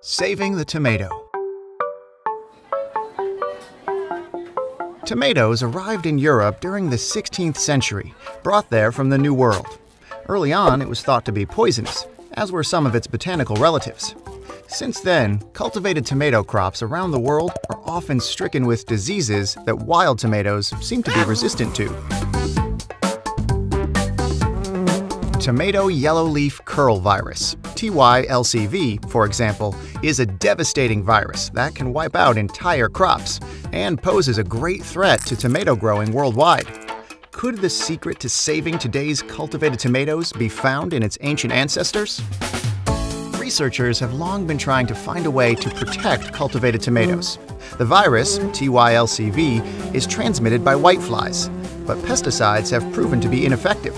Saving the tomato. Tomatoes arrived in Europe during the 16th century, brought there from the New World. Early on, it was thought to be poisonous, as were some of its botanical relatives. Since then, cultivated tomato crops around the world are often stricken with diseases that wild tomatoes seem to be resistant to. Tomato yellow leaf curl virus, TYLCV, for example, is a devastating virus that can wipe out entire crops and poses a great threat to tomato growing worldwide. Could the secret to saving today's cultivated tomatoes be found in its ancient ancestors? Researchers have long been trying to find a way to protect cultivated tomatoes. The virus, TYLCV, is transmitted by whiteflies, but pesticides have proven to be ineffective.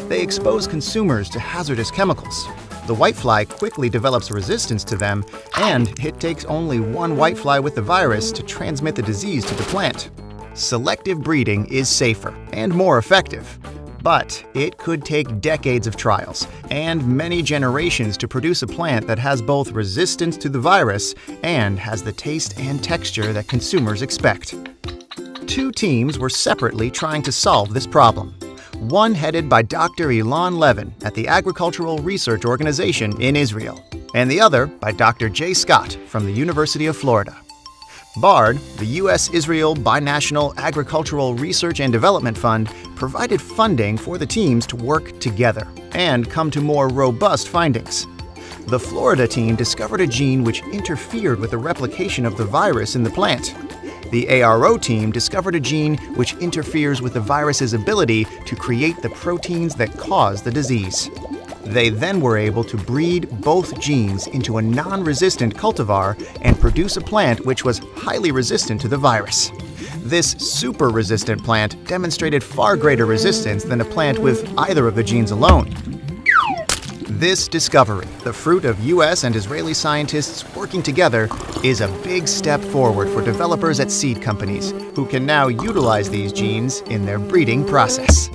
They expose consumers to hazardous chemicals. The whitefly quickly develops resistance to them, and it takes only one whitefly with the virus to transmit the disease to the plant. Selective breeding is safer and more effective, but it could take decades of trials and many generations to produce a plant that has both resistance to the virus and has the taste and texture that consumers expect. Two teams were separately trying to solve this problem. One headed by Dr. Ilan Levin at the Agricultural Research Organization in Israel, and the other by Dr. J. Scott from the University of Florida. BARD, the U.S.-Israel Binational Agricultural Research and Development Fund, provided funding for the teams to work together and come to more robust findings. The Florida team discovered a gene which interfered with the replication of the virus in the plant. The ARO team discovered a gene which interferes with the virus's ability to create the proteins that cause the disease. They then were able to breed both genes into a non-resistant cultivar and produce a plant which was highly resistant to the virus. This super-resistant plant demonstrated far greater resistance than a plant with either of the genes alone. This discovery, the fruit of U.S. and Israeli scientists working together, is a big step forward for developers at seed companies who can now utilize these genes in their breeding process.